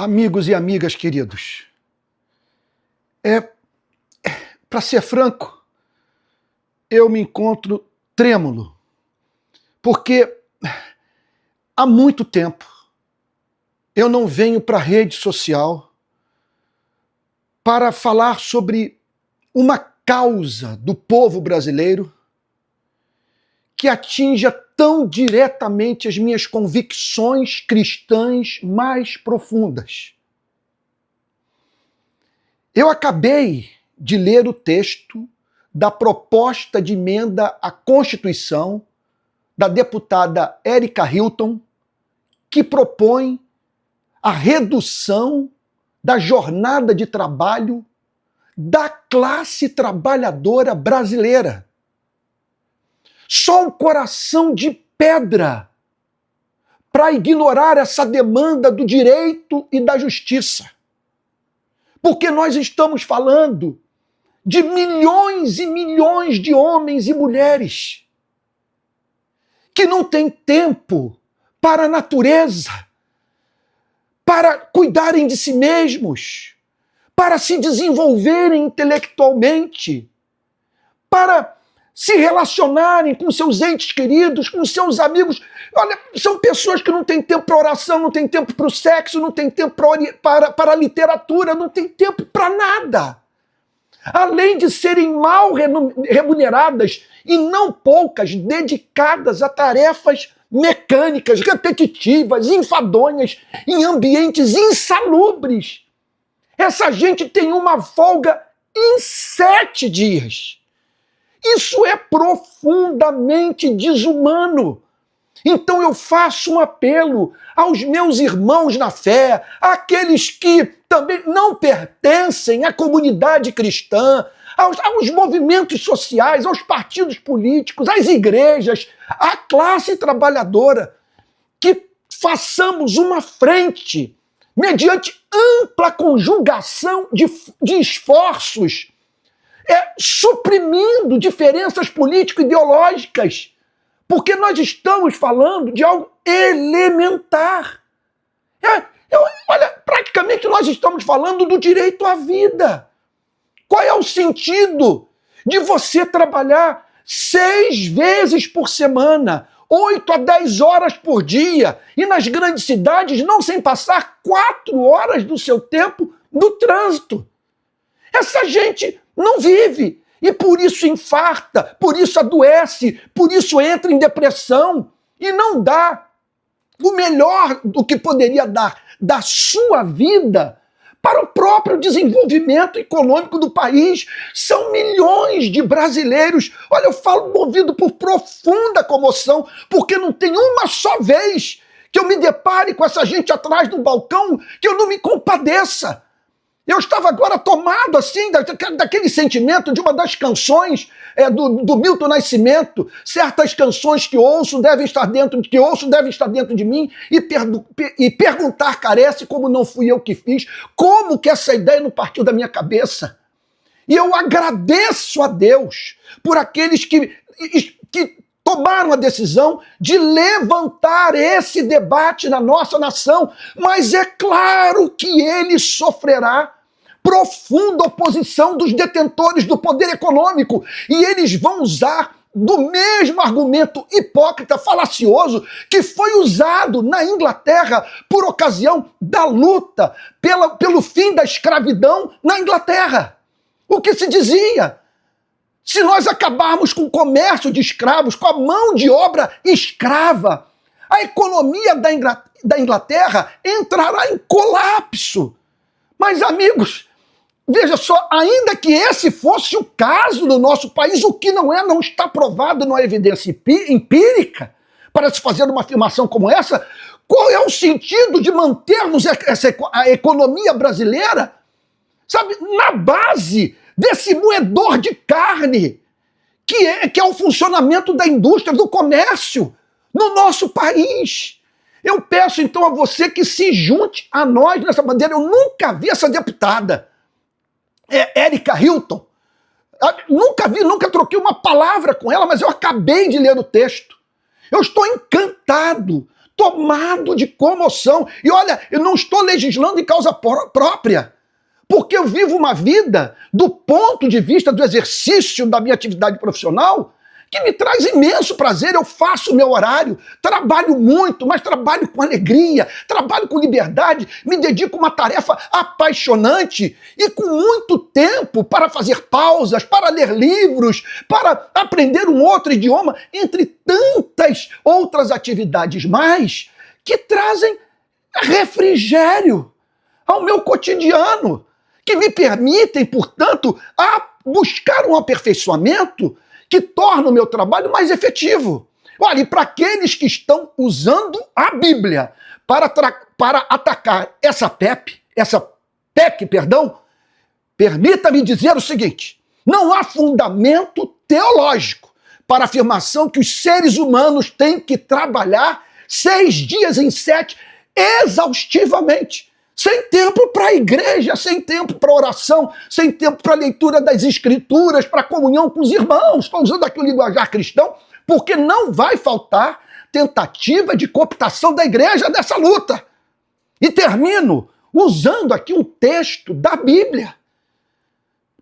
Amigos e amigas queridos, para ser franco, eu me encontro trêmulo, porque há muito tempo eu não venho para a rede social para falar sobre uma causa do povo brasileiro que atinja tão diretamente as minhas convicções cristãs mais profundas. Eu acabei de ler o texto da proposta de emenda à Constituição da deputada Érica Hilton, que propõe a redução da jornada de trabalho da classe trabalhadora brasileira. Só um coração de pedra para ignorar essa demanda do direito e da justiça. Porque nós estamos falando de milhões e milhões de homens e mulheres que não têm tempo para a natureza, para cuidarem de si mesmos, para se desenvolverem intelectualmente, para se relacionarem com seus entes queridos, com seus amigos. Olha, são pessoas que não têm tempo para oração, não têm tempo para o sexo, não têm tempo para a literatura, não têm tempo para nada. Além de serem mal remuneradas e não poucas dedicadas a tarefas mecânicas, repetitivas, enfadonhas, em ambientes insalubres. Essa gente tem uma folga em 7 dias. Isso é profundamente desumano. Então eu faço um apelo aos meus irmãos na fé, àqueles que também não pertencem à comunidade cristã, aos movimentos sociais, aos partidos políticos, às igrejas, à classe trabalhadora, que façamos uma frente mediante ampla conjugação de esforços, suprimindo diferenças político-ideológicas, porque nós estamos falando de algo elementar. Olha, praticamente nós estamos falando do direito à vida. Qual é o sentido de você trabalhar 6 vezes por semana, 8 a 10 horas por dia, e nas grandes cidades não sem passar 4 horas do seu tempo no trânsito? Essa gente não vive e por isso infarta, por isso adoece, por isso entra em depressão e não dá o melhor do que poderia dar da sua vida para o próprio desenvolvimento econômico do país. São milhões de brasileiros. Olha, eu falo movido por profunda comoção, porque não tem uma só vez que eu me depare com essa gente atrás do balcão que eu não me compadeça. Eu estava agora tomado assim daquele sentimento de uma das canções do Milton Nascimento. Certas canções que ouço devem estar dentro de mim, e perguntar carece como não fui eu que fiz, como que essa ideia não partiu da minha cabeça. E eu agradeço a Deus por aqueles que tomaram a decisão de levantar esse debate na nossa nação, mas é claro que ele sofrerá profunda oposição dos detentores do poder econômico, e eles vão usar do mesmo argumento hipócrita, falacioso, que foi usado na Inglaterra por ocasião da luta pelo fim da escravidão na Inglaterra. O que se dizia? Se nós acabarmos com o comércio de escravos, com a mão de obra escrava, a economia da Inglaterra entrará em colapso. Mas, amigos, veja só, ainda que esse fosse o caso no nosso país, o que não está provado numa evidência empírica para se fazer uma afirmação como essa, qual é o sentido de mantermos a economia brasileira, sabe, na base desse moedor de carne, que é o funcionamento da indústria, do comércio no nosso país? Eu peço então a você que se junte a nós nessa bandeira. Eu nunca vi essa deputada, Érica Hilton, nunca troquei uma palavra com ela, mas eu acabei de ler o texto. Eu estou encantado tomado de comoção. E olha, eu não estou legislando em causa própria, porque eu vivo uma vida do ponto de vista do exercício da minha atividade profissional que me traz imenso prazer. Eu faço o meu horário, trabalho muito, mas trabalho com alegria, trabalho com liberdade, me dedico a uma tarefa apaixonante e com muito tempo para fazer pausas, para ler livros, para aprender um outro idioma, entre tantas outras atividades mais que trazem refrigério ao meu cotidiano, que me permitem, portanto, buscar um aperfeiçoamento que torna o meu trabalho mais efetivo. Olha, e para aqueles que estão usando a Bíblia para atacar essa PEC, permita-me dizer o seguinte: não há fundamento teológico para a afirmação que os seres humanos têm que trabalhar 6 dias em 7 exaustivamente, sem tempo para a igreja, sem tempo para oração, sem tempo para a leitura das escrituras, para a comunhão com os irmãos. Estou usando aqui o linguajar cristão, porque não vai faltar tentativa de cooptação da igreja dessa luta. E termino usando aqui um texto da Bíblia.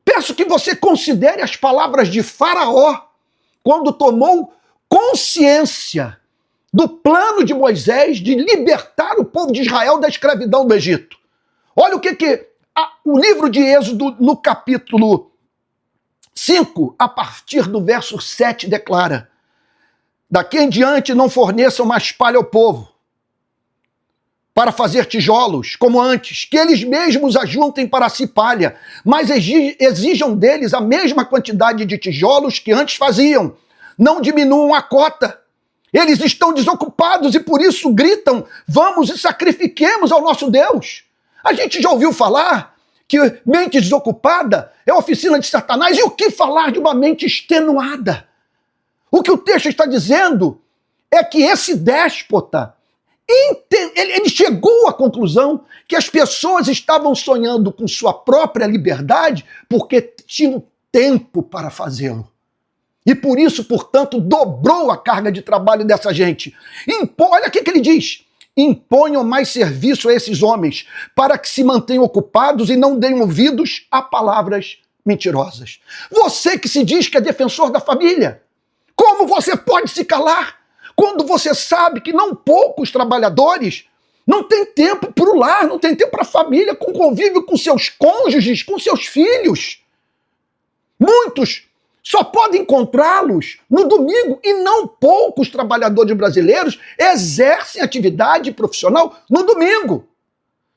Peço que você considere as palavras de Faraó, quando tomou consciência do plano de Moisés de libertar o povo de Israel da escravidão do Egito. Olha o que o livro de Êxodo, no capítulo 5, a partir do verso 7, declara: daqui em diante não forneçam mais palha ao povo para fazer tijolos, como antes, que eles mesmos ajuntem para si palha, mas exijam deles a mesma quantidade de tijolos que antes faziam. Não diminuam a cota. Eles estão desocupados e por isso gritam: vamos e sacrifiquemos ao nosso Deus. A gente já ouviu falar que mente desocupada é oficina de Satanás, e o que falar de uma mente extenuada? O que o texto está dizendo é que esse déspota, ele chegou à conclusão que as pessoas estavam sonhando com sua própria liberdade porque tinham tempo para fazê-lo. E por isso, portanto, dobrou a carga de trabalho dessa gente. Olha o que ele diz: imponham mais serviço a esses homens, para que se mantenham ocupados e não deem ouvidos a palavras mentirosas. Você que se diz que é defensor da família, como você pode se calar quando você sabe que não poucos trabalhadores não têm tempo para o lar, não têm tempo para a família, com convívio com seus cônjuges, com seus filhos? Muitos só podem encontrá-los no domingo, e não poucos trabalhadores brasileiros exercem atividade profissional no domingo.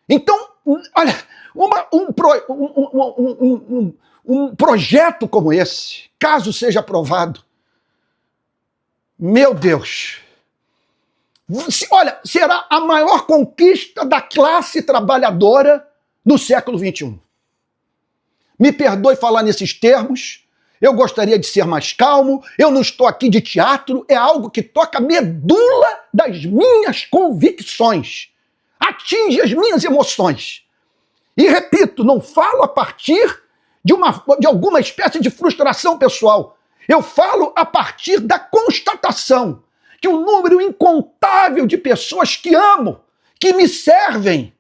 Então, olha, um projeto como esse, caso seja aprovado, meu Deus, olha, será a maior conquista da classe trabalhadora no século XXI. Me perdoe falar nesses termos, eu gostaria de ser mais calmo, eu não estou aqui de teatro, é algo que toca a medula das minhas convicções, atinge as minhas emoções. E repito, não falo a partir de alguma espécie de frustração pessoal, eu falo a partir da constatação que um número incontável de pessoas que amo, que me servem,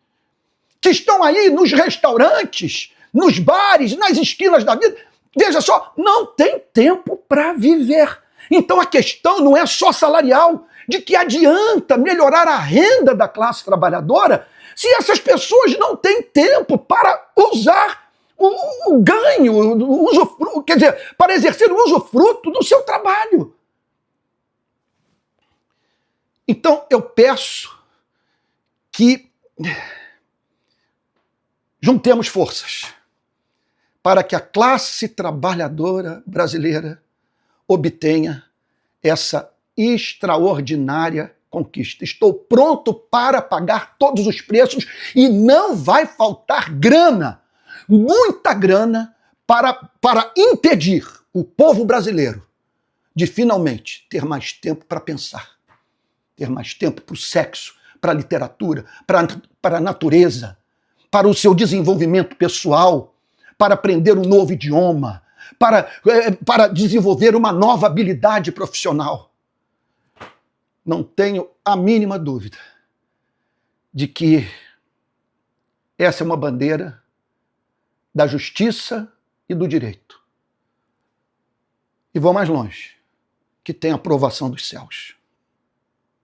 que estão aí nos restaurantes, nos bares, nas esquinas da vida, veja só, não tem tempo para viver. Então a questão não é só salarial, de que adianta melhorar a renda da classe trabalhadora se essas pessoas não têm tempo para usar o ganho, o usufruto, quer dizer, para exercer o usufruto do seu trabalho. Então eu peço que juntemos forças para que a classe trabalhadora brasileira obtenha essa extraordinária conquista. Estou pronto para pagar todos os preços e não vai faltar grana, muita grana, para impedir o povo brasileiro de finalmente ter mais tempo para pensar, ter mais tempo para o sexo, para a literatura, para a natureza, para o seu desenvolvimento pessoal, para aprender um novo idioma, para desenvolver uma nova habilidade profissional. não tenho a mínima dúvida de que essa é uma bandeira da justiça e do direito. E vou mais longe, que tem a aprovação dos céus.